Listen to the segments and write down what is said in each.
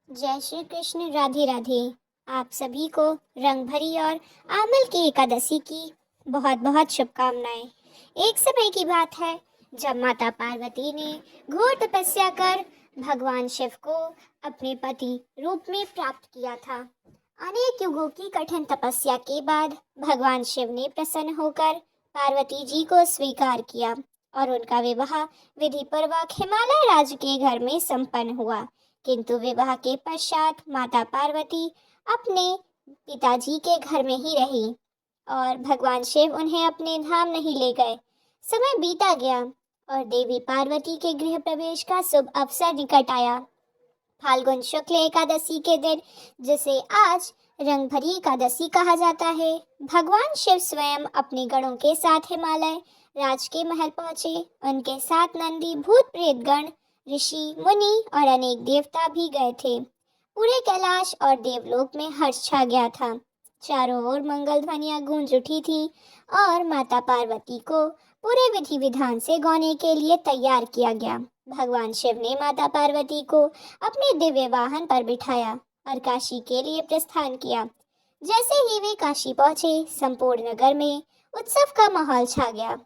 जय श्री कृष्ण। राधे राधे। आप सभी को रंग भरी और आमल की एकादशी की बहुत बहुत शुभकामनाएं। एक समय की बात है जब माता पार्वती ने घोर तपस्या कर भगवान शिव को अपने पति रूप में प्राप्त किया था। अनेक युगों की कठिन तपस्या के बाद भगवान शिव ने प्रसन्न होकर पार्वती जी को स्वीकार किया और उनका विवाह विधि पूर्वक हिमालय राज्य के घर में संपन्न हुआ। किंतु विवाह के पश्चात माता पार्वती अपने पिताजी के घर में ही रही और भगवान शिव उन्हें अपने धाम नहीं ले गए। समय बीता गया और देवी पार्वती के गृह प्रवेश का शुभ अवसर निकट आया। फाल्गुन शुक्ल एकादशी के दिन, जिसे आज रंग भरी एकादशी कहा जाता है, भगवान शिव स्वयं अपने गणों के साथ हिमालय राज के महल पहुंचे। उनके साथ नंदी, भूत प्रेत गण, ऋषि मुनि और अनेक देवता भी गए थे। पूरे कैलाश और देवलोक में हर्ष छा गया था। चारों ओर मंगल ध्वनियां गूंज उठी थी और माता पार्वती को पूरे विधि विधान से गाने के लिए तैयार किया गया। भगवान शिव ने माता पार्वती को अपने दिव्य वाहन पर बिठाया और काशी के लिए प्रस्थान किया। जैसे ही वे काशी पहुंचे, संपूर्ण नगर में उत्सव का माहौल छा गया।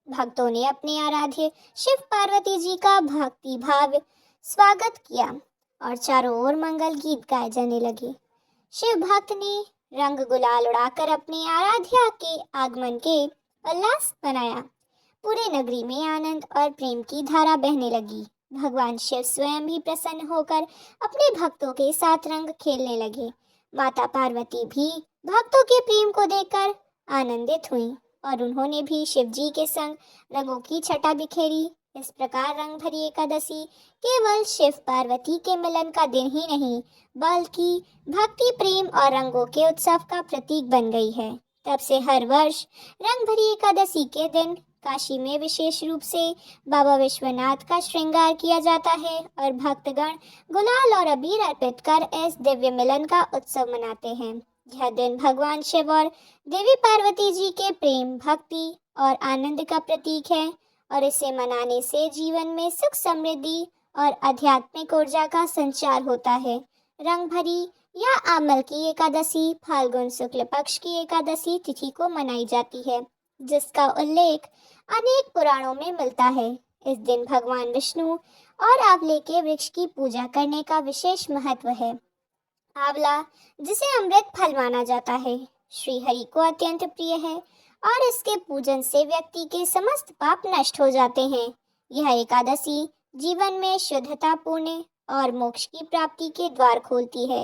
भक्तों ने अपने आराध्य शिव पार्वती जी का भक्ति भाव स्वागत किया और चारों ओर मंगल गीत गाए जाने लगे। शिव भक्त ने रंग गुलाल उड़ाकर अपने आराध्या के आगमन के उल्लास मनाया। पूरे नगरी में आनंद और प्रेम की धारा बहने लगी। भगवान शिव स्वयं भी प्रसन्न होकर अपने भक्तों के साथ रंग खेलने लगे। माता पार्वती भी भक्तों के प्रेम को देखकर आनंदित हुई और उन्होंने भी शिव जी के संग रंगों की छटा बिखेरी। इस प्रकार रंग भरी एकादशी केवल शिव पार्वती के मिलन का दिन ही नहीं, बल्कि भक्ति, प्रेम और रंगों के उत्सव का प्रतीक बन गई है। तब से हर वर्ष रंग भरी एकादशी के दिन काशी में विशेष रूप से बाबा विश्वनाथ का श्रृंगार किया जाता है और भक्तगण गुलाल और अबीर अर्पित कर इस दिव्य मिलन का उत्सव मनाते हैं। यह दिन भगवान शिव और देवी पार्वती जी के प्रेम, भक्ति और आनंद का प्रतीक है और इसे मनाने से जीवन में सुख, समृद्धि और आध्यात्मिक ऊर्जा का संचार होता है। रंग भरी या आमल की एकादशी फाल्गुन शुक्ल पक्ष की एकादशी तिथि को मनाई जाती है, जिसका उल्लेख अनेक पुराणों में मिलता है। इस दिन भगवान विष्णु और आंवले के वृक्ष की पूजा करने का विशेष महत्व है। आंवला, जिसे अमृत फल माना जाता है, श्री हरि को अत्यंत प्रिय है और इसके पूजन से व्यक्ति के समस्त पाप नष्ट हो जाते हैं। यह एकादशी जीवन में शुद्धता, पुण्य और मोक्ष की प्राप्ति के द्वार खोलती है।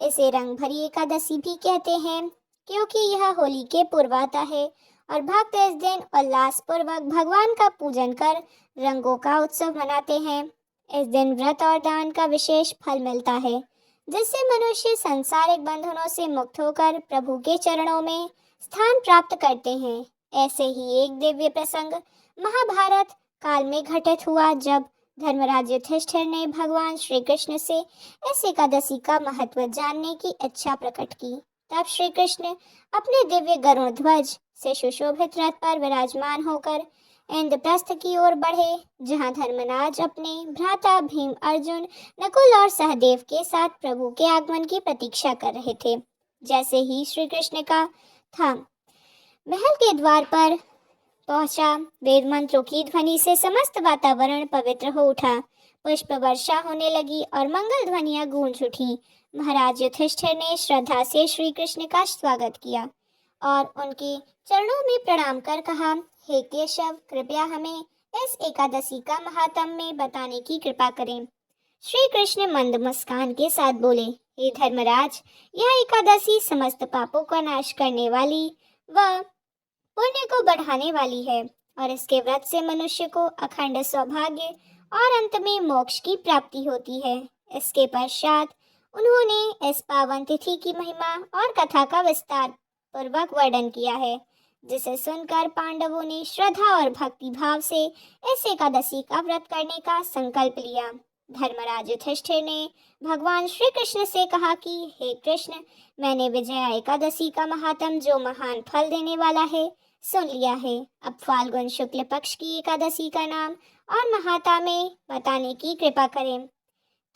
इसे रंग भरी एकादशी भी कहते हैं क्योंकि यह होली के पूर्व आता है और भक्त इस दिन उल्लास पूर्वक भगवान का पूजन कर रंगों का उत्सव मनाते हैं। इस दिन व्रत और दान का विशेष फल मिलता है, जिससे मनुष्य सांसारिक बंधनों से मुक्त होकर प्रभु के चरणों में स्थान प्राप्त करते हैं। ऐसे ही एक दिव्य प्रसंग महाभारत काल में घटित हुआ, जब धर्मराज युधिष्ठिर ने भगवान श्री कृष्ण से इस एकादशी का महत्व जानने की इच्छा प्रकट की। तब श्री कृष्ण अपने दिव्य गरुड़ ध्वज से सुशोभित रथ पर विराजमान होकर इंद्रप्रस्थ की ओर बढ़े, जहां धर्मराज अपने भ्राता भीम, अर्जुन, नकुल और सहदेव के साथ प्रभु के आगमन की प्रतीक्षा कर रहे थे। जैसे ही श्री कृष्ण का था महल के द्वार पर पहुंचा, वेद मंत्रों की ध्वनि से समस्त वातावरण पवित्र हो उठा। पुष्प वर्षा होने लगी और मंगल ध्वनियां गूंज उठी। महाराज युधिष्ठिर ने श्रद्धा से श्री कृष्ण का स्वागत किया और उनके चरणों में प्रणाम कर कहा, हे केशव, कृपया हमें इस एकादशी का महात्म्य बताने की कृपा करें। श्री कृष्ण मंद मुस्कान के साथ बोले, हे धर्मराज, यह एकादशी समस्त पापों का नाश करने वाली व पुण्य को बढ़ाने वाली है और इसके व्रत से मनुष्य को अखंड सौभाग्य और अंत में मोक्ष की प्राप्ति होती है। इसके पश्चात उन्होंने इस पावन तिथि की महिमा और कथा का विस्तार पूर्वक वर्णन किया है, जिसे सुनकर पांडवों ने श्रद्धा और भक्ति भाव से इस एकादशी का व्रत करने का संकल्प लिया। धर्मराज युधिष्ठिर ने भगवान श्री कृष्ण से कहा कि हे कृष्ण, मैंने विजया एकादशी का महात्म, जो महान फल देने वाला है, सुन लिया है। अब फाल्गुन शुक्ल पक्ष की एकादशी का नाम और महात्म्य बताने की कृपा करें।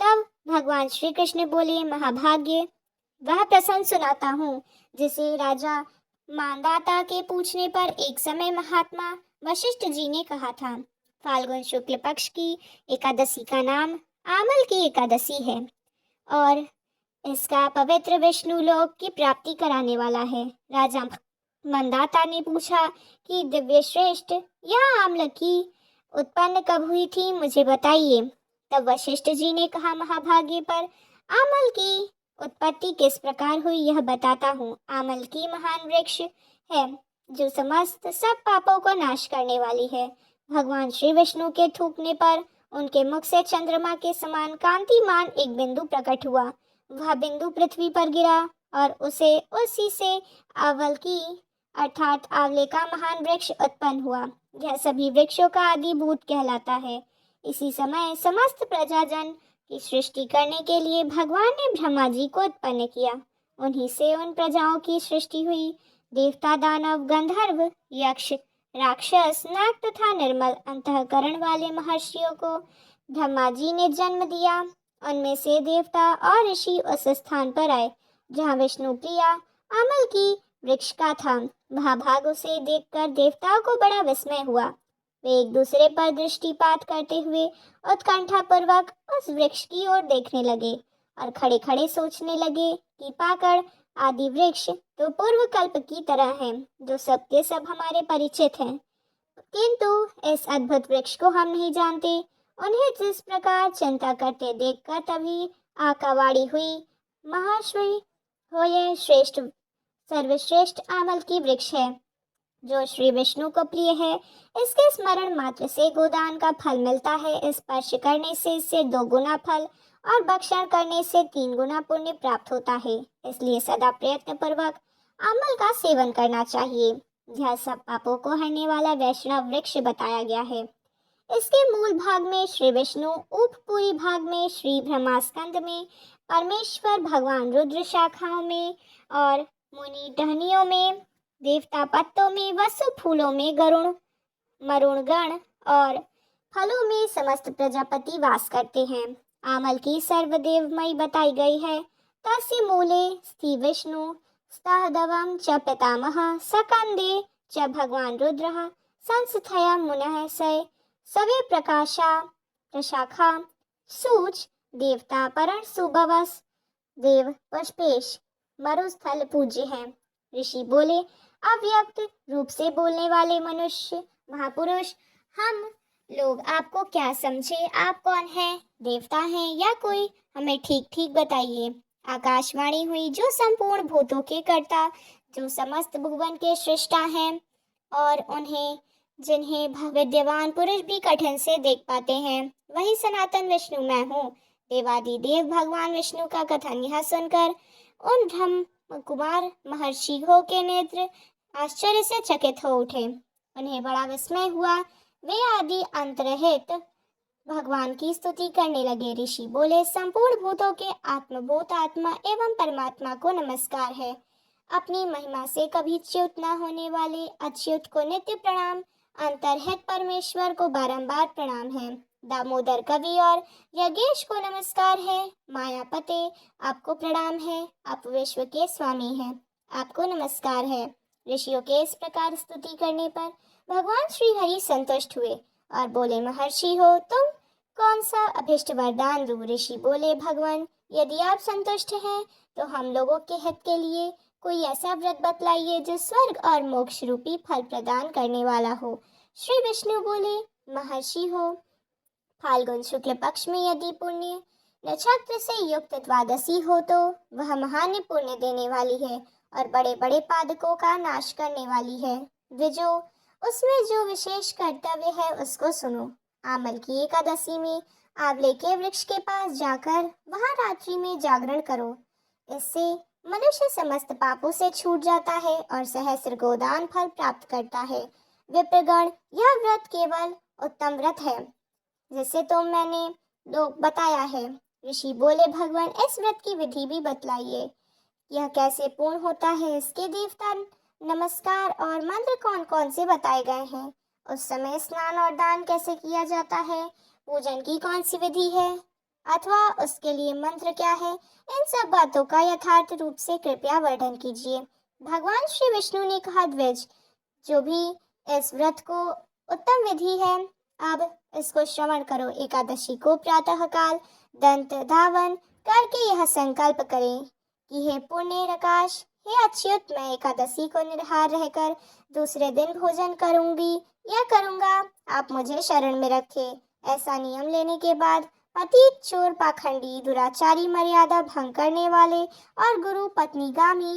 तब भगवान श्री कृष्ण बोले, महाभाग्य वह प्रसंग सुनाता हूँ जिसे राजा मांधाता के पूछने पर एक समय महात्मा वशिष्ठ जी ने कहा था। फाल्गुन शुक्ल पक्ष की एकादशी का नाम आमल की एकादशी है और इसका पवित्र विष्णु लोक की प्राप्ति कराने वाला है। राजा मंदाता ने पूछा कि दिव्य श्रेष्ठ यह आम्ल की उत्पन्न कब हुई थी, मुझे बताइए। तब वशिष्ठ जी ने कहा, महाभाग्य पर आमल की उत्पत्ति किस प्रकार हुई यह बताता हूँ। आमल की महान वृक्ष है जो समस्त सब पापों को नाश करने वाली है। भगवान श्री विष्णु के थूकने पर उनके मुख से चंद्रमा के समान कांतिमान एक बिंदु प्रकट हुआ। वह बिंदु पृथ्वी पर गिरा और उसी से आंवल की अर्थात आंवले का महान वृक्ष उत्पन्न हुआ। यह सभी वृक्षों का आदि भूत कहलाता है। इसी समय समस्त प्रजाजन की सृष्टि करने के लिए भगवान ने ब्रह्मा जी को उत्पन्न किया। उन्हीं से उन प्रजाओं की सृष्टि हुई। देवता, दानव, गंधर्व, यक्ष, राक्षस, नाग तथा निर्मल अंतःकरण वाले महर्षियों को ब्रह्मा जी ने जन्म दिया। उनमें से देवता और ऋषि उस स्थान पर आए जहाँ विष्णु प्रिया आमल की वृक्ष का था। महाभाग उसे देखकर देवताओं को बड़ा विस्मय हुआ। वे एक दूसरे पर दृष्टिपात करते हुए उत्कंठा पूर्वक उस वृक्ष की ओर देखने लगे और खड़े खड़े सोचने लगे कि पाकड़ आदि वृक्ष तो पूर्व कल्प की तरह हैं, जो सबके सब हमारे परिचित हैं, किंतु इस अद्भुत वृक्ष को हम नहीं जानते। उन्हें जिस प्रकार चिंता करते देखकर तभी आकावाड़ी हुई, महाश्री हो यह श्रेष्ठ सर्वश्रेष्ठ आमल की वृक्ष है जो श्री विष्णु को प्रिय है। इसके स्मरण मात्र से गोदान का फल मिलता है। स्पर्श करने से इससे 2 गुना फल और भक्षण करने से 3 गुना पुण्य प्राप्त होता है। इसलिए सदा प्रयत्न पूर्वक अमल का सेवन करना चाहिए। यह सब पापों को हरने वाला वैष्णव वृक्ष बताया गया है। इसके मूल भाग में श्री विष्णु, उपपूरी भाग में श्री ब्रह्मास्कंद में परमेश्वर भगवान, रुद्र शाखाओं में और मुनि टहनियों में, देवता पत्तों में, वसु फूलों में गरुण मरुण गण और फलों में समस्त प्रजापति वास करते हैं। आमल की सर्वदेवमयी बताई गई है। तस्य मूले स्थि विष्णु स्तहदवम च पितामह सकंदे च भगवान रुद्रः संस्थया मुनः सय सवे प्रकाशा प्रशाखा सूच देवता परण सुभवस देव पुष्पेश मरुस्थल पूज्य हैं। ऋषि बोले, अव्यक्त रूप से बोलने वाले मनुष्य महापुरुष, हम लोग आपको क्या समझे? आप कौन हैं? देवता हैं या कोई? हमें ठीक ठीक बताइए। आकाशवाणी हुई, जो संपूर्ण भूतों के कर्ता, जो समस्त भुवन के सृष्टा हैं और उन्हें जिन्हें विद्यमान पुरुष भी कठिन से देख पाते हैं, वही सनातन विष्णु मैं हूँ। देवादिदेव भगवान विष्णु का कथन यह सुनकर उन ब्रह्म कुमार महर्षियों के नेत्र आश्चर्य से चकित हो उठे। उन्हें बड़ा विस्मय हुआ। वे आदि अंतरहित भगवान की स्तुति करने लगे। ऋषि बोले, संपूर्ण भूतों के आत्मभूत आत्मा एवं परमात्मा को नमस्कार है। अपनी महिमा से कभी च्युत न होने वाले अच्युत को नित्य प्रणाम। अंतरहित परमेश्वर को बारंबार प्रणाम है। दामोदर कवि और यज्ञेश को नमस्कार है। मायापते आपको प्रणाम है। आप विश्व के स्वामी हैं, आपको नमस्कार है। ऋषियों के इस प्रकार स्तुति करने पर भगवान श्री हरि संतुष्ट हुए और बोले, महर्षि हो तुम कौन सा अभिष्ट वरदान दूं? ऋषि बोले, भगवान यदि आप संतुष्ट हैं तो हम लोगों के हित के लिए कोई ऐसा व्रत बतलाइए जो स्वर्ग और मोक्ष रूपी फल प्रदान करने वाला हो। श्री विष्णु बोले, महर्षि हो फाल्गुन शुक्ल पक्ष में यदि पुण्य नक्षत्र से युक्त द्वादशी हो तो वह महान पुण्य देने वाली है और बड़े बड़े पादकों का नाश करने वाली है। विजो उसमें जो विशेष कर्तव्य है उसको सुनो। आमल की एकादशी में आंवले के वृक्ष के पास जाकर वहां रात्रि में जागरण करो। इससे मनुष्य समस्त पापों से छूट जाता है और सहस्र गोदान फल प्राप्त करता है। विप्रगण, यह व्रत केवल उत्तम व्रत है जिसे तो मैंने लोग बताया है। ऋषि बोले, भगवान इस व्रत की विधि भी बतलाइए। यह कैसे पूर्ण होता है? इसके देवता नमस्कार और मंत्र कौन कौन से बताए गए हैं? उस समय स्नान और दान कैसे किया जाता है? पूजन की कौन सी विधि है? अथवा उसके लिए मंत्र क्या है, इन सब बातों का यथार्थ रूप से कृपया वर्णन कीजिए। भगवान श्री विष्णु ने कहा, द्विज, जो भी इस व्रत को उत्तम विधि है, अब इसको श्रवण करो। एकादशी को प्रातः काल दंत धावन करके यह संकल्प करें कि हे पुण्य रकाश, हे अच्युत, मैं एकादशी को निराहार रहकर दूसरे दिन भोजन करूंगी या करूंगा, आप मुझे शरण में रखें। ऐसा नियम लेने के बाद पतित, चोर, पाखंडी, दुराचारी, मर्यादा भंग करने वाले और गुरु पत्नीगामी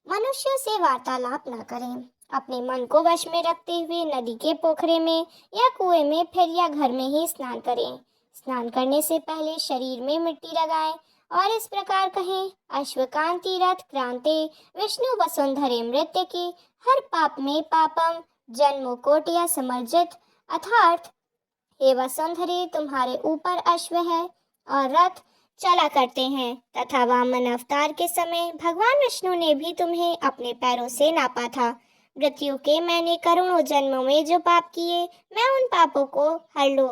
मनुष्यों से वार्तालाप न करें। अपने मन को वश में रखते हुए नदी के पोखरे में या कुएं में फिर या घर में ही स्नान करें। स्नान करने से पहले शरीर में मिट्टी लगाएं और इस प्रकार कहें, अश्वकांति रथ क्रांते विष्णु वसुंधरे मृत्य के हर पाप में पापम जन्मों कोटिया समर्जित, अर्थात हे वसुंधरे, तुम्हारे ऊपर अश्व है और रथ चला करते हैं, तथा वामन अवतार के समय भगवान विष्णु ने भी तुम्हें अपने पैरों से नापा था। मृत्यु के मैंने करोड़ों जन्मों में जो पाप किए, मैं उन पापों को हर लो।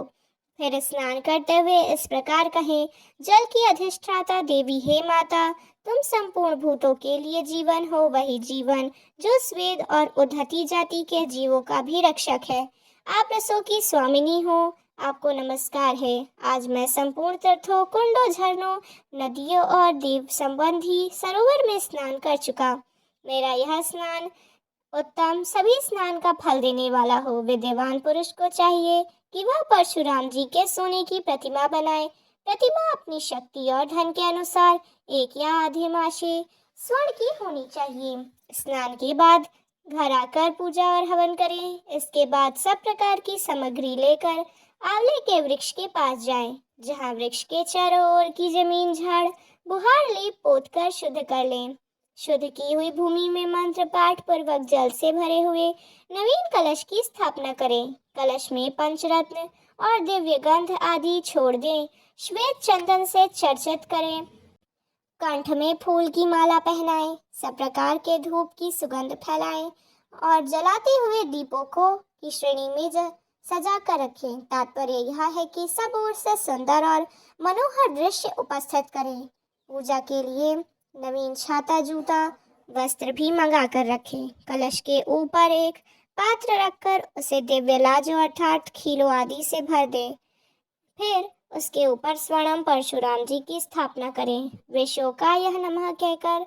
फिर स्नान करते हुए इस प्रकार कहें, जल की अधिष्ठाता देवी, हे माता, तुम संपूर्ण भूतों के लिए जीवन हो, वही जीवन जो स्वेद और उद्धति जाति के जीवों का भी रक्षक है। आप रसों की स्वामिनी हो, आपको नमस्कार है। आज मैं संपूर्ण तीर्थों, कुंडों, झरनों, नदियों और देव संबंधी सरोवर में स्नान कर चुका। मेरा यह स्नान उत्तम, सभी स्नान का फल देने वाला हो। विद्यावान पुरुष को चाहिए कि वह परशुराम जी के सोने की प्रतिमा बनाए। प्रतिमा अपनी शक्ति और धन के अनुसार एक या आधे मासे स्वर्ण की होनी चाहिए। स्नान के बाद घर आकर पूजा और हवन करें। इसके बाद सब प्रकार की सामग्री लेकर आंवले के वृक्ष के पास जाएं, जहां वृक्ष के चारों ओर की जमीन झाड़ बुहार लेप पोत कर शुद्ध कर लें। शुद्ध की हुई भूमि में मंत्र पाठ पूर्वक जल से भरे हुए नवीन कलश की स्थापना करें। कलश में पंचरत्न और दिव्य गंध आदि छोड़ दें। श्वेत चंदन से चर्चित करें। कंठ में फूल की माला पहनाएं। सब प्रकार के धूप की सुगंध फैलाएं और जलाते हुए दीपों को की श्रेणी में सजा कर रखें। तात्पर्य यह है कि सब ओर से सुंदर और मनोहर दृश्य उपस्थित करें। पूजा के लिए नवीन छाता, जूता, वस्त्र भी मंगा कर रखें। कलश के ऊपर एक पात्र रखकर उसे दिव्य लाजो अर्थात खीलों आदि से भर दें। फिर उसके ऊपर स्वर्णम परशुराम जी की स्थापना करें। विश्व का यह नमः कहकर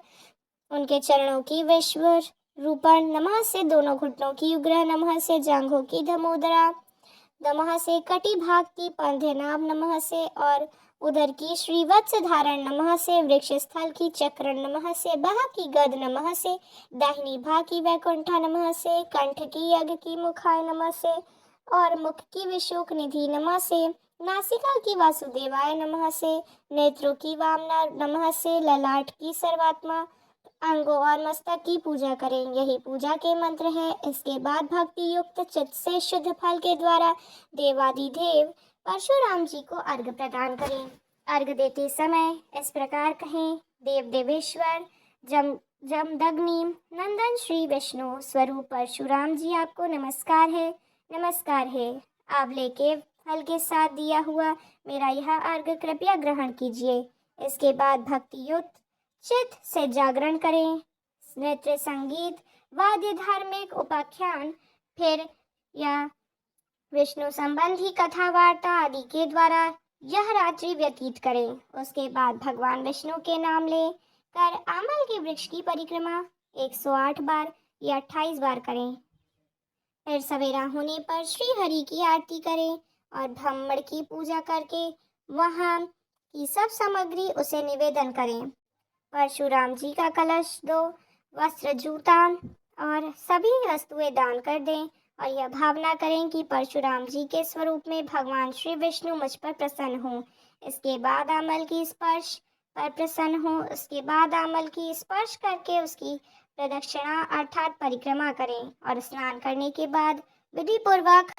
उनके चरणों की विश्व रूपण नमः से, दोनों घुटनों की उग्र नमः से, जांघों की धमोदरा नमः से, कटी भाग की पंध्यनाभ नमः से और उधर की श्रीवत्स धारण नमः से, वृक्ष स्थल की चक्रण नमः से, बाह की गद नमः से, दाहिनी भाग की वैकुंठा नमः से, कंठ की यज्ञ की मुखाय नमः से और मुख की विशोक निधि नमः से, नासिका की वासुदेवाय नमः से, नेत्रों की वामना नमः से, ललाट की सर्वात्मा, अंगों और मस्तक की पूजा करें। यही पूजा के मंत्र हैं। इसके बाद भक्ति युक्त चित्त से शुद्ध फल के द्वारा देवादिदेव परशुराम जी को अर्घ्य प्रदान करें। अर्घ्य देते समय इस प्रकार कहें, देव देवेश्वर जमदग्नि नंदन श्री विष्णु स्वरूप परशुराम जी, आपको नमस्कार है, नमस्कार है। आंवले के फल के साथ दिया हुआ मेरा यह अर्घ्य कृपया ग्रहण कीजिए। इसके बाद भक्ति युक्त चित्त से जागरण करें। नृत्य, संगीत, वाद्य, धार्मिक उपाख्यान फिर या विष्णु संबंधी कथा वार्ता आदि के द्वारा यह रात्रि व्यतीत करें। उसके बाद भगवान विष्णु के नाम ले कर आमल के वृक्ष की परिक्रमा 108 बार या 28 बार करें। फिर सवेरा होने पर श्री हरि की आरती करें और ब्राह्मण की पूजा करके वहाँ की सब सामग्री उसे निवेदन करें। परशुराम जी का कलश, 2 वस्त्र, जूता और सभी वस्तुएं दान कर दें और यह भावना करें कि परशुराम जी के स्वरूप में भगवान श्री विष्णु मुझ पर प्रसन्न हों। इसके बाद आमल की स्पर्श पर प्रसन्न हो। उसके बाद आमल की स्पर्श करके उसकी प्रदक्षिणा अर्थात परिक्रमा करें और स्नान करने के बाद विधि पूर्वक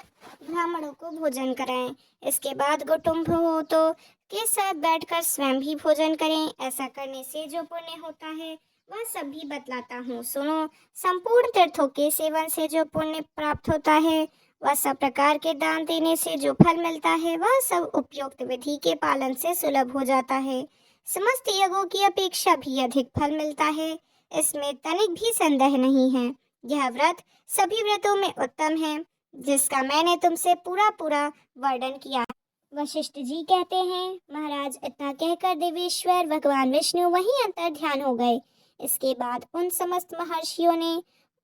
ब्राह्मणों को भोजन कराएं। इसके बाद कुटुंब हो तो के साथ बैठकर स्वयं भी भोजन करें। ऐसा करने से जो पुण्य होता है वह सब भी बतलाता हूँ, सुनो। संपूर्ण तीर्थों के सेवन से जो पुण्य प्राप्त होता है वह सब प्रकार के दान देने से जो फल मिलता है वह सब उपयुक्त विधि के पालन से सुलभ हो जाता है। समस्त यज्ञों की अपेक्षा भी अधिक फल मिलता है, इसमें तनिक भी संदेह नहीं है। यह व्रत सभी व्रतों में उत्तम है, जिसका मैंने तुमसे पूरा पूरा वर्णन किया। वशिष्ठ जी कहते हैं, महाराज इतना कहकर देवेश्वर भगवान विष्णु वहीं अंतर ध्यान हो गए। इसके बाद उन समस्त महर्षियों ने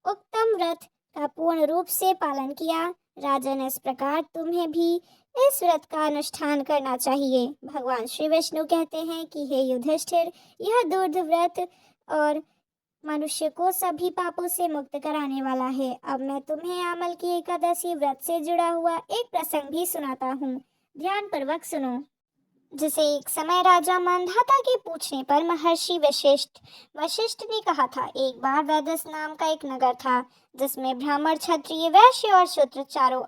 उत्तम व्रत का पूर्ण रूप से पालन किया। राजन, इस प्रकार तुम्हें भी इस व्रत का अनुष्ठान करना चाहिए। भगवान श्री विष्णु कहते हैं कि हे युधिष्ठिर, यह दुर्ध व्रत और मनुष्य को सभी पापों से मुक्त कराने वाला है। अब मैं तुम्हें आमल की एकादशी व्रत से जुड़ा हुआ एक प्रसंग भी सुनाता हूँ, ध्यान पूर्वक सुनो। जिसे एक समय राजा मांधाता के पूछने पर महर्षि वशिष्ठ ने कहा था, एक बार वैदस नाम का एक नगर था, जिसमें ब्राह्मण, क्षत्रिय, वैश्य और शूद्र चारों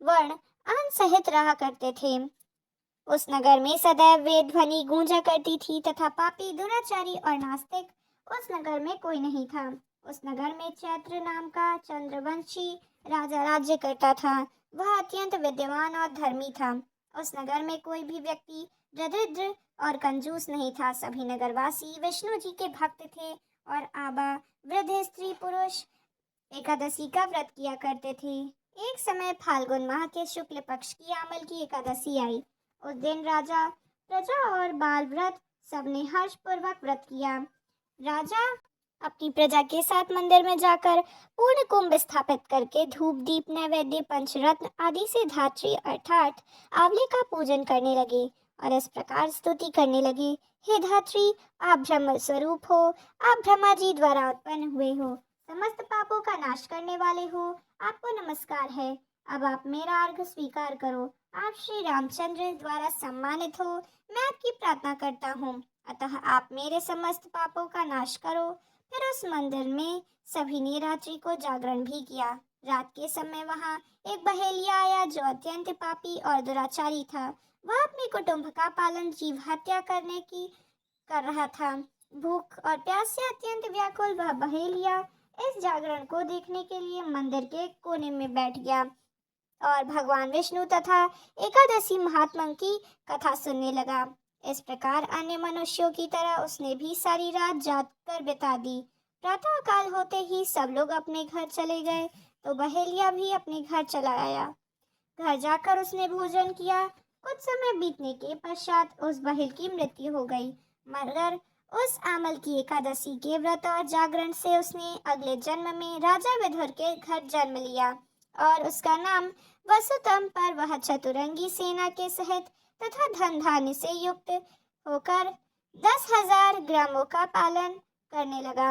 वर्ण आन सहित रहा करते थे। उस नगर में सदैव वेद ध्वनि गूंजा करती थी तथा पापी, दुराचारी और नास्तिक उस नगर में कोई नहीं था। उस नगर में चैत्र नाम का चंद्रवंशी राजा राज्य करता था। वह अत्यंत विद्वान और धर्मी था। उस नगर में कोई भी व्यक्ति दरिद्र और कंजूस नहीं था। सभी नगरवासी विष्णु जी के भक्त थे और आबा, वृद्ध, स्त्री, पुरुष एकादशी का व्रत किया करते थे। एक समय फाल्गुन माह के शुक्ल पक्ष की आमल की एकादशी आई। उस दिन राजा, प्रजा और बाल व्रत सबने हर्षपूर्वक व्रत किया। राजा अपनी प्रजा के साथ मंदिर में जाकर पूर्ण कुंभ स्थापित करके धूप, दीप, नैवेद्य, पंचरत्न आदि से धात्री अर्थात आंवले का पूजन करने लगे और इस प्रकार स्तुति करने लगे, हे धात्री, आप ब्रह्म स्वरूप हो, आप ब्रह्मा जी द्वारा उत्पन्न हुए हो, समस्त पापों का नाश करने वाले हो, आपको नमस्कार है। अब आप मेरा अर्घ स्वीकार करो। आप श्री रामचंद्र द्वारा सम्मानित हो, मैं आपकी प्रार्थना करता हूँ, अतः आप मेरे समस्त पापों का नाश करो। फिर उस मंदिर में सभी ने रात्रि को जागरण भी किया। रात के समय वहाँ एक बहेलिया आया जो अत्यंत पापी और दुराचारी था। वह अपने कुटुंब का पालन जीव हत्या करने की कर रहा था। भूख और प्यास से अत्यंत व्याकुल वह बहेलिया इस जागरण को देखने के लिए मंदिर के कोने में बैठ गया और भगवान विष्णु तथा एकादशी महात्मा की कथा सुनने लगा। इस प्रकार अन्य मनुष्यों की तरह उसने भी सारी रात जाग कर बिता दी। प्रातः काल होते ही सब लोग अपने घर चले गए तो बहेलिया भी अपने घर चला आया। घर जाकर उसने भोजन किया। कुछ समय बीतने के पश्चात उस बहेल की मृत्यु हो गई, मगर उस आमल की एकादशी के व्रत और जागरण से उसने अगले जन्म में राजा विदुर के घर जन्म लिया और उसका नाम वसुतम पर वह चतुरंगी सेना के सहित तथा धन धान्य से युक्त होकर 10,000 ग्रामों का पालन करने लगा।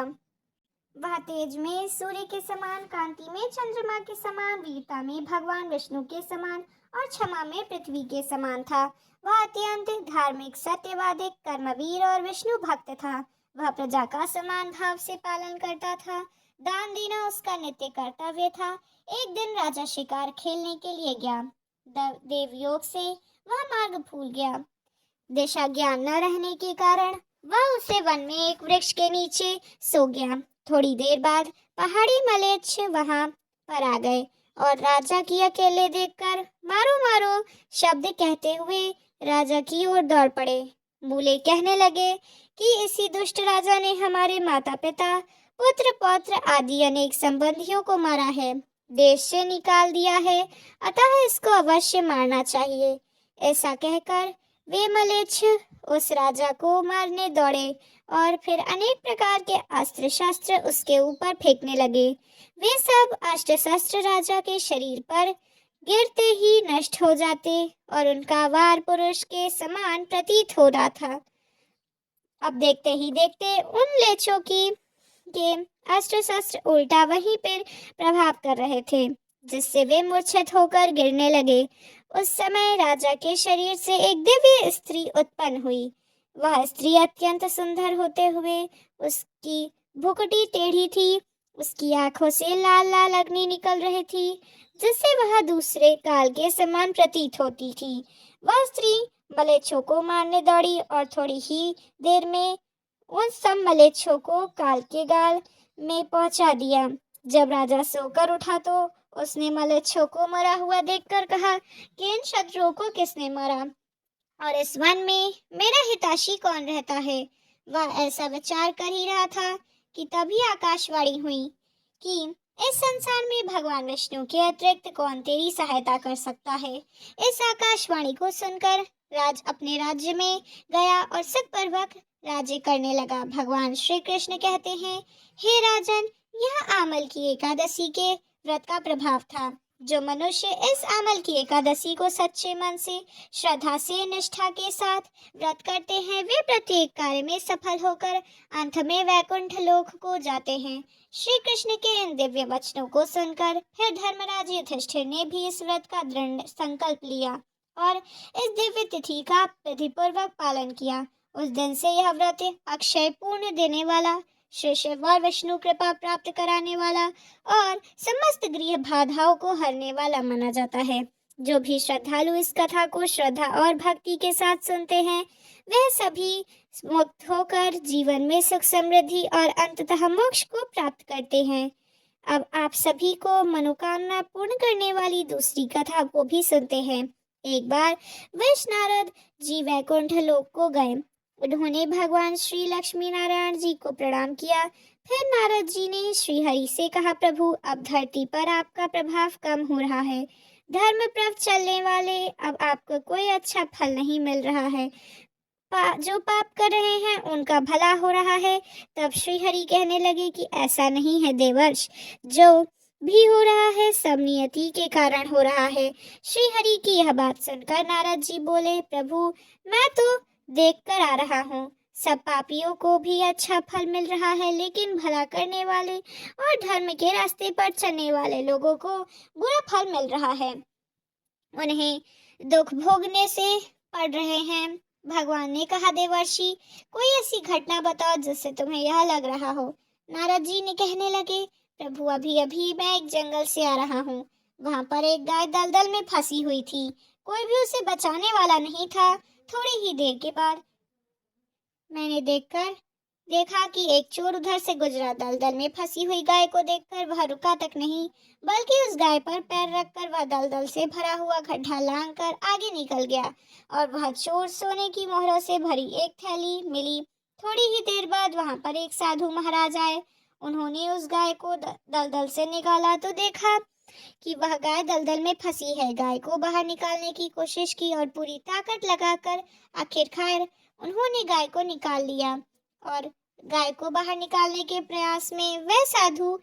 वह तेज में सूर्य के समान, कांति में चंद्रमा के समान, वीरता में भगवान विष्णु के समान और क्षमा में पृथ्वी के समान था। वह अत्यंत धार्मिक, सत्यवादिक, कर्मवीर और विष्णु भक्त था। वह प्रजा का समान भाव से पालन करता था। दान देना उसका नित्य कर्तव्य था। एक दिन राजा शिकार खेलने के लिए गया। देवयोग से वह मार्ग भूल गया। दिशा ज्ञान न रहने के कारण वह उसे वन में एक वृक्ष के नीचे सो गया। थोड़ी देर बाद पहाड़ी मलेच्छ वहां पर आ गए और राजा की अकेले देखकर मारो मारो शब्द कहते हुए राजा की ओर दौड़ पड़े। मूले कहने लगे कि इसी दुष्ट राजा ने हमारे माता पिता, पुत्र पौत्र आदि अनेक संबंधियों को मारा है, देश से निकाल दिया है, अतः इसको अवश्य मारना चाहिए। ऐसा कहकर वे मलेच्छ उस राजा को मारने दौड़े और फिर अनेक प्रकार के अस्त्र शस्त्र उसके ऊपर फेंकने लगे। वे सब अस्त्र शस्त्र राजा के शरीर पर गिरते ही नष्ट हो जाते और उनका वार पुरुष के समान प्रतीत हो रहा था। अब देखते ही देखते उन लेचों के अस्त्र शस्त्र उल्टा वहीं पर प्रभाव कर रहे थे, जिससे वे मूर्छित होकर गिरने लगे। उस समय राजा के शरीर से एक दिव्य स्त्री उत्पन्न हुई। वह स्त्री अत्यंत सुंदर होते हुए उसकी भुकटी टेढ़ी थी। उसकी आंखों से लाल लाल अग्नि निकल रही थी, जिससे वह दूसरे काल के समान प्रतीत होती थी। वह स्त्री मलेच्छों को मारने दौड़ी और थोड़ी ही देर में उन सब मलेच्छों को काल के गाल में पहुंचा दिया। जब राजा सोकर उठा तो उसने मलेच्छों को मरा हुआ देखकर कहा कि इन शत्रुओं को किसने मारा और इस वन में मेरा हितैषी कौन रहता है। वह ऐसा विचार कर ही रहा था कि तभी आकाशवाणी हुई कि इस संसार में भगवान विष्णु के अतिरिक्त कौन तेरी सहायता कर सकता है। इस आकाशवाणी को सुनकर राज अपने राज्य में गया और सुखपूर्वक राज्य करने लगा। भगवान श्री कृष्ण कहते हैं, हे राजन, यह आमल की एकादशी के व्रत का प्रभाव था। जो मनुष्य इस आमल की एकादशी को सच्चे मन से, श्रद्धा से, निष्ठा के साथ व्रत करते हैं, वे प्रत्येक कार्य में सफल होकर अंत में वैकुंठ लोक को जाते हैं। श्री कृष्ण के इन दिव्य वचनों को सुनकर फिर धर्मराज युधिष्ठिर ने भी इस व्रत का दृढ़ संकल्प लिया और इस दिव्य तिथि का विधिपूर्वक पालन किया। उस दिन से यह व्रत अक्षय पूर्ण देने वाला, श्री शिव और विष्णु कृपा प्राप्त कराने वाला और समस्त गृह बाधाओं को हरने वाला माना जाता है। जो भी श्रद्धालु इस कथा को श्रद्धा और भक्ति के साथ सुनते हैं, वह सभी मुक्त होकर जीवन में सुख, समृद्धि और अंततः मोक्ष को प्राप्त करते हैं। अब आप सभी को मनोकामना पूर्ण करने वाली दूसरी कथा को भी सुनते हैं। एक बार वैश्य नारद जी वैकुंठ लोक को गए। उन्होंने भगवान श्री लक्ष्मी नारायण जी को प्रणाम किया। फिर नारद जी ने श्री हरि से कहा, प्रभु, अब धरती पर आपका प्रभाव कम हो रहा है। धर्म प्रव चलने वाले अब आपको कोई अच्छा फल नहीं मिल रहा है। जो पाप कर रहे हैं उनका भला हो रहा है। तब श्री हरि कहने लगे कि ऐसा नहीं है देवर्ष, जो भी हो रहा है सब नियति के कारण हो रहा है। श्री हरि की यह बात सुनकर नारद जी बोले, प्रभु, मैं तो देख कर आ रहा हूँ, सब पापियों को भी अच्छा फल मिल रहा है, लेकिन भला करने वाले और धर्म के रास्ते पर चलने वाले लोगों को बुरा फल मिल रहा है। उन्हें दुख भोगने से पड़ रहे हैं। भगवान ने कहा, देवर्षि, कोई ऐसी घटना बताओ जिससे तुम्हें यह लग रहा हो। नारद जी ने कहने लगे, प्रभु, अभी अभी मैं एक जंगल से आ रहा हूँ। वहाँ पर एक गाय दलदल में फंसी हुई थी। कोई भी उसे बचाने वाला नहीं था। थोड़ी ही देर के बाद मैंने देखा कि एक चोर उधर से गुजरा। दलदल में फंसी हुई गाय को देखकर वह रुका तक नहीं, बल्कि उस गाय पर पैर रखकर वह दलदल से भरा हुआ गड्ढा लांघकर आगे निकल गया और वह चोर सोने की मोहरों से भरी एक थैली मिली। थोड़ी ही देर बाद वहां पर एक साधु महाराज आए। उन्होंने उस गाय को दलदल से निकाला तो देखा कि वह गाय दलदल में फंसी है। गाय को बाहर निकालने की कोशिश की और पूरी ताकत लगाकर आखिरकार उन्होंने गाय को निकाल लिया और गाय को बाहर निकालने के प्रयास में वह साधु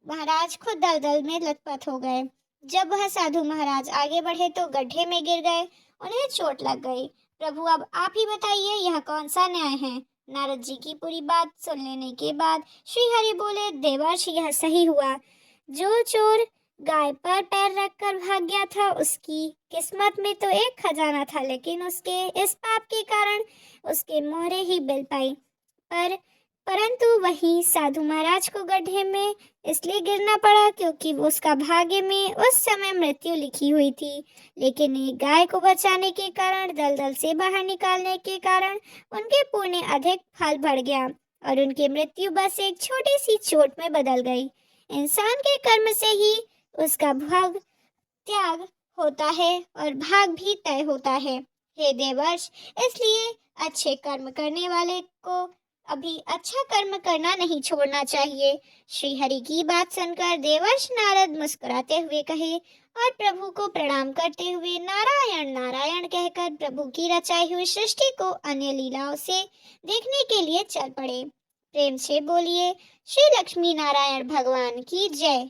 महाराज खुद दलदल में लथपथ हो गए। जब वह साधु महाराज आगे बढ़े तो गड्ढे में गिर गए। उन्हें चोट लग गई। प्रभु, अब आप ही बताइए, यह कौन सा न्याय है। नारद जी की पूरी बात सुन लेने के बाद श्री हरि बोले, देवर्षि, यह सही हुआ। जो चोर गाय पर पैर रखकर भाग गया था, उसकी किस्मत में तो एक खजाना था, लेकिन उसके इस पाप के कारण उसके मोहरे ही बिल पाई। परंतु वही साधु महाराज को गड्ढे में इसलिए गिरना पड़ा क्योंकि उसका भाग्य में उस समय मृत्यु लिखी हुई थी। लेकिन एक गाय को बचाने के कारण, दलदल से बाहर निकालने के कारण उनके पुण्य अधिक फल बढ़ गया और उनकी मृत्यु बस एक छोटी सी चोट में बदल गई। इंसान के कर्म से ही उसका भाग त्याग होता है और भाग भी तय होता है। हे देवर्ष, इसलिए अच्छे कर्म करने वाले को अभी अच्छा कर्म करना नहीं छोड़ना चाहिए। श्री हरि की बात सुनकर देवर्ष नारद मुस्कुराते हुए कहे और प्रभु को प्रणाम करते हुए नारायण नारायण कहकर प्रभु की रचाई हुई सृष्टि को अन्य लीलाओं से देखने के लिए चल पड़े। प्रेम से बोलिए, श्री लक्ष्मी नारायण भगवान की जय।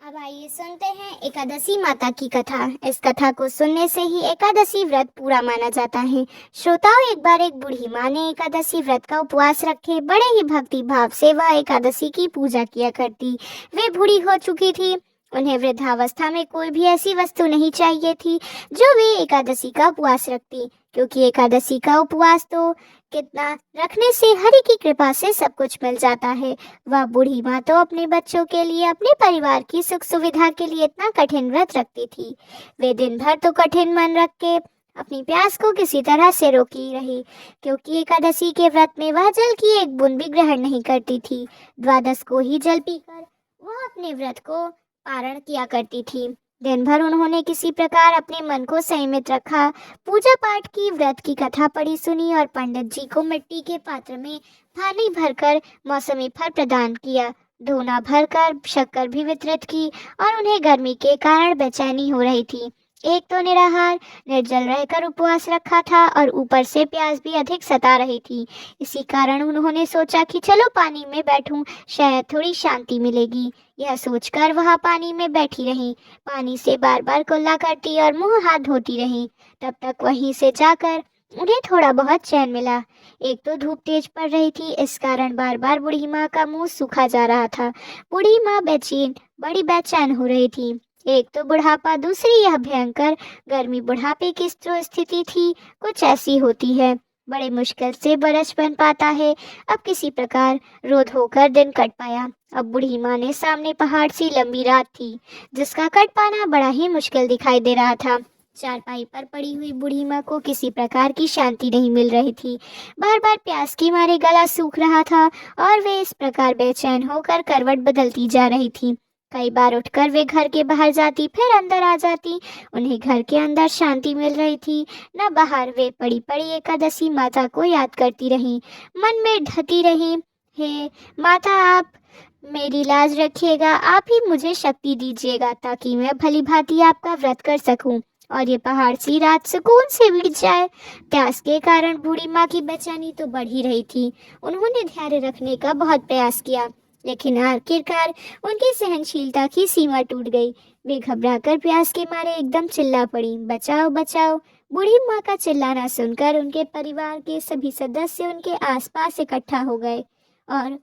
अब आइए सुनते हैं एकादशी माता की कथा। इस कथा को सुनने से ही एकादशी व्रत पूरा माना जाता है। श्रोताओं, एक बार एक बूढ़ी माँ ने एकादशी व्रत का उपवास रखे। बड़े ही भक्ति भाव से वह एकादशी की पूजा किया करती। वे बूढ़ी हो चुकी थी। उन्हें वृद्धावस्था में कोई भी ऐसी वस्तु नहीं चाहिए थी जो वे एकादशी का उपवास रखती, क्योंकि एकादशी का उपवास तो कितना रखने से हरि की कृपा से सब कुछ मिल जाता है। वह बूढ़ी माँ तो अपने बच्चों के लिए, अपने परिवार की सुख सुविधा के लिए इतना कठिन व्रत रखती थी। वे दिन भर तो कठिन मन रख के अपनी प्यास को किसी तरह से रोकी रही, क्योंकि एकादशी के व्रत में वह जल की एक बूंद भी ग्रहण नहीं करती थी। द्वादश को ही जल पीकर वह अपने व्रत को पारण किया करती थी। दिन भर उन्होंने किसी प्रकार अपने मन को संयमित रखा, पूजा पाठ की, व्रत की कथा पढ़ी सुनी और पंडित जी को मिट्टी के पात्र में पानी भरकर मौसमी फल प्रदान किया। धोना भरकर शक्कर भी वितरित की और उन्हें गर्मी के कारण बेचैनी हो रही थी। एक तो निराहार निर्जल रहकर उपवास रखा था और ऊपर से प्यास भी अधिक सता रही थी। इसी कारण उन्होंने सोचा कि चलो पानी में बैठूं, शायद थोड़ी शांति मिलेगी। यह सोचकर वह पानी में बैठी रही, पानी से बार बार कुल्ला करती और मुंह हाथ धोती रही। तब तक वहीं से जाकर उन्हें थोड़ा बहुत चैन मिला। एक तो धूप तेज पड़ रही थी, इस कारण बार बार बूढ़ी माँ का मुंह सूखा जा रहा था। बूढ़ी माँ बड़ी बेचैन हो रही थी। एक तो बुढ़ापा, दूसरी यह भयंकर गर्मी। बुढ़ापे की जो स्थिति थी कुछ ऐसी होती है, बड़े मुश्किल से बरस बन पाता है। अब किसी प्रकार रोध होकर दिन कट पाया। अब बूढ़ी माँ ने सामने पहाड़ सी लंबी रात थी, जिसका कट पाना बड़ा ही मुश्किल दिखाई दे रहा था। चारपाई पर पड़ी हुई बूढ़ी माँ को किसी प्रकार की शांति नहीं मिल रही थी। बार बार प्यास के मारे गला सूख रहा था और वे इस प्रकार बेचैन होकर करवट बदलती जा रही थी। कई बार उठकर वे घर के बाहर जाती, फिर अंदर आ जाती। उन्हें घर के अंदर शांति मिल रही थी, न बाहर। वे पड़ी पड़ी एकादशी माता को याद करती रहीं, मन में ढती रहीं, हे माता, आप मेरी लाज रखिएगा, आप ही मुझे शक्ति दीजिएगा ताकि मैं भली भांति आपका व्रत कर सकूं और ये पहाड़ सी रात सुकून से बीत जाए। प्यास के कारण बूढ़ी माँ की बेचैनी तो बढ़ ही रही थी। उन्होंने धैर्य रखने का बहुत प्रयास किया, लेकिन आखिरकार उनकी सहनशीलता की सीमा टूट गई। वे घबराकर प्यास के मारे एकदम चिल्ला पड़ी, बचाओ बचाओ। बूढ़ी माँ का चिल्लाना सुनकर उनके परिवार के सभी सदस्य उनके आसपास इकट्ठा हो गए और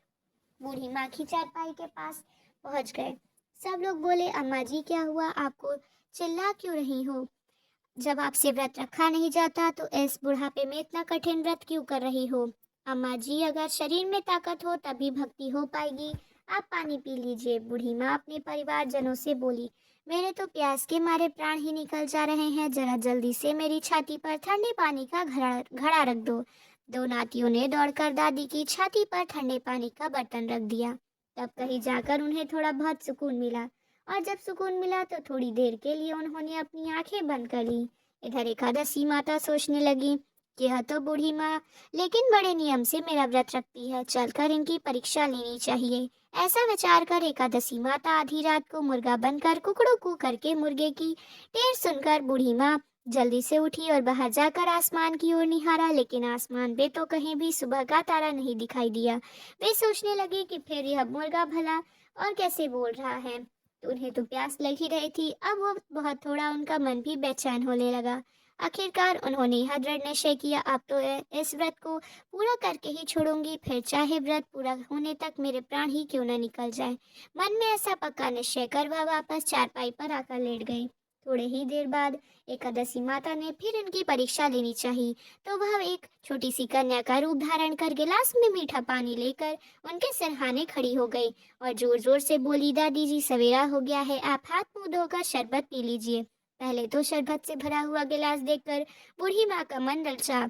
बूढ़ी माँ की चारपाई के पास पहुंच गए। सब लोग बोले, अम्मा जी क्या हुआ, आपको चिल्ला क्यों रही हो? जब आपसे व्रत रखा नहीं जाता तो इस बुढ़ापे में इतना कठिन व्रत क्यों कर रही हो? अम्मा जी, अगर शरीर में ताकत हो तभी भक्ति हो पाएगी। आप पानी पी लीजिए। बूढ़ी माँ अपने परिवारजनों से बोली, मेरे तो प्यास के मारे प्राण ही निकल जा रहे हैं, जरा जल्दी से मेरी छाती पर ठंडे पानी का घड़ा घड़ा रख दो। दो नातियों ने दौड़कर दादी की छाती पर ठंडे पानी का बर्तन रख दिया। तब कहीं जाकर उन्हें थोड़ा बहुत सुकून मिला, और जब सुकून मिला तो थोड़ी देर के लिए उन्होंने अपनी आंखें बंद कर ली। इधर एकादशी माता सोचने लगी कि यह तो बूढ़ी माँ लेकिन बड़े नियम से मेरा व्रत रखती है, चलकर इनकी परीक्षा लेनी चाहिए। ऐसा विचार कर एकादशी माता आधी रात को मुर्गा बनकर कुकड़ू कू करके मुर्गे की टेर सुनकर बूढ़ी माँ जल्दी से उठी और बाहर जाकर आसमान की ओर निहारा, लेकिन आसमान में तो कहीं भी सुबह का तारा नहीं दिखाई दिया। वे सोचने लगे कि फिर यह मुर्गा भला और कैसे बोल रहा है। तो उन्हें तो प्यास लग ही रही थी। अब वो बहुत थोड़ा उनका मन भी बेचैन होने लगा। आखिरकार उन्होंने यह दृढ़ निश्चय किया, अब तो इस व्रत को पूरा करके ही छोड़ूंगी, फिर चाहे व्रत पूरा होने तक मेरे प्राण ही क्यों न निकल जाए। मन में ऐसा पक्का निश्चय कर वह वापस चारपाई पर आकर लेट गई। थोड़े ही देर बाद एकादशी माता ने फिर इनकी परीक्षा लेनी चाहिए, तो वह एक छोटी सी कन्या का रूप धारण कर गिलास में मीठा पानी लेकर उनके सिरहाने खड़ी हो गई और जोर जोर से बोली, दादी जी सवेरा हो गया है, आप हाथ मुंह धोकर शरबत पी लीजिए। पहले तो शरबत से भरा हुआ गिलास देखकर बूढ़ी माँ का मन ललचा,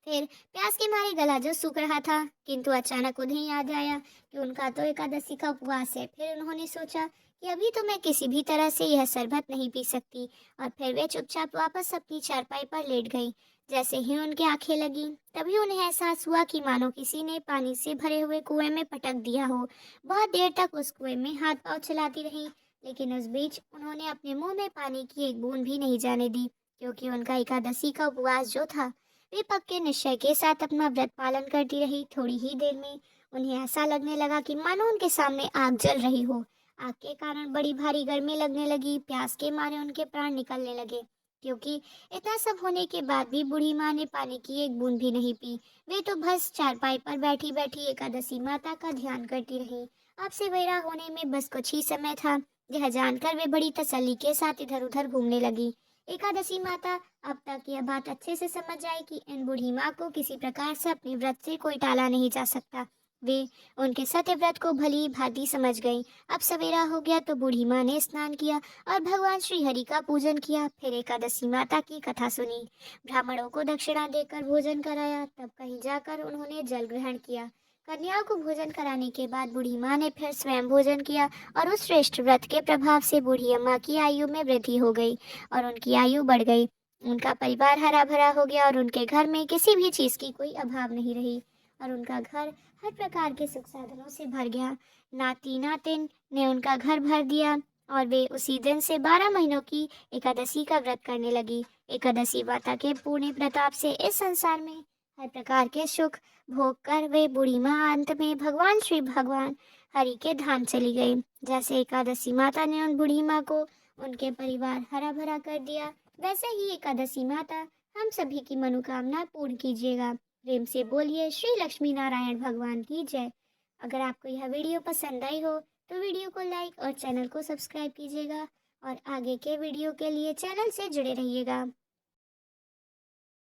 फिर प्यास के मारे गला जो सूख रहा था, किंतु अचानक उन्हें याद आया कि उनका तो एकादशी का उपवास है। फिर उन्होंने सोचा कि अभी तो मैं किसी भी तरह से यह शरबत नहीं पी सकती, और फिर वे चुपचाप वापस अपनी चारपाई पर लेट गईं। जैसे ही उनकी आंखें लगी तभी उन्हें एहसास हुआ कि मानो किसी ने पानी से भरे हुए कुएं में पटक दिया हो। बहुत देर तक उस कुएं में हाथ पांव चलाती रही, लेकिन उस बीच उन्होंने अपने मुंह में पानी की एक बूंद भी नहीं जाने दी, क्योंकि उनका एकादशी का उपवास जो था वे पक्के निश्चय के साथ अपना व्रत पालन करती रही। थोड़ी ही देर में उन्हें ऐसा लगने लगा कि मानो उनके सामने आग जल रही हो। आग के कारण बड़ी भारी गर्मी लगने लगी। प्यास के मारे उनके प्राण निकलने लगे, क्योंकि इतना सब होने के बाद भी बूढ़ी माँ ने पानी की एक बूंद भी नहीं पी। वे तो बस चारपाई पर बैठी बैठी एकादशी माता का ध्यान करती रही। अब सवेरा होने में बस कुछ ही समय था। यह जानकर वे बड़ी तसल्ली के साथ इधर उधर घूमने लगी। एकादशी माता अब तक यह बात अच्छे से समझ आई कि इन बूढ़ी माँ को किसी प्रकार से अपने व्रत से कोई टाला नहीं जा सकता। वे उनके सत्य व्रत को भली भांति समझ गईं। अब सवेरा हो गया तो बूढ़ी माँ ने स्नान किया और भगवान श्री हरि का पूजन किया। फिर एकादशी माता की कथा सुनी, ब्राह्मणों को दक्षिणा देकर भोजन कराया। तब कहीं जाकर उन्होंने जल ग्रहण किया। कन्याओं को भोजन कराने के बाद बूढ़ी माँ ने फिर स्वयं भोजन किया और उस श्रेष्ठ व्रत के प्रभाव से बूढ़ी अम्मा की आयु में वृद्धि हो गई और उनकी आयु बढ़ गई। उनका परिवार हरा भरा हो गया और उनके घर में किसी भी चीज़ की कोई अभाव नहीं रही और उनका घर हर प्रकार के सुख साधनों से भर गया। नाती नातिन ने उनका घर भर दिया और वे उसी दिन से 12 महीनों की एकादशी का व्रत करने लगी। एकादशी माता के पूर्ण प्रताप से इस संसार में हर प्रकार के सुख भोग कर वे बूढ़ी माँ अंत में भगवान श्री भगवान हरि के धाम चली गई। जैसे एकादशी माता ने उन बूढ़ी माँ को उनके परिवार हरा भरा कर दिया, वैसे ही एकादशी माता हम सभी की मनोकामना पूर्ण कीजिएगा। प्रेम से बोलिए श्री लक्ष्मी नारायण भगवान की जय। अगर आपको यह वीडियो पसंद आई हो तो वीडियो को लाइक और चैनल को सब्सक्राइब कीजिएगा और आगे के वीडियो के लिए चैनल से जुड़े रहिएगा।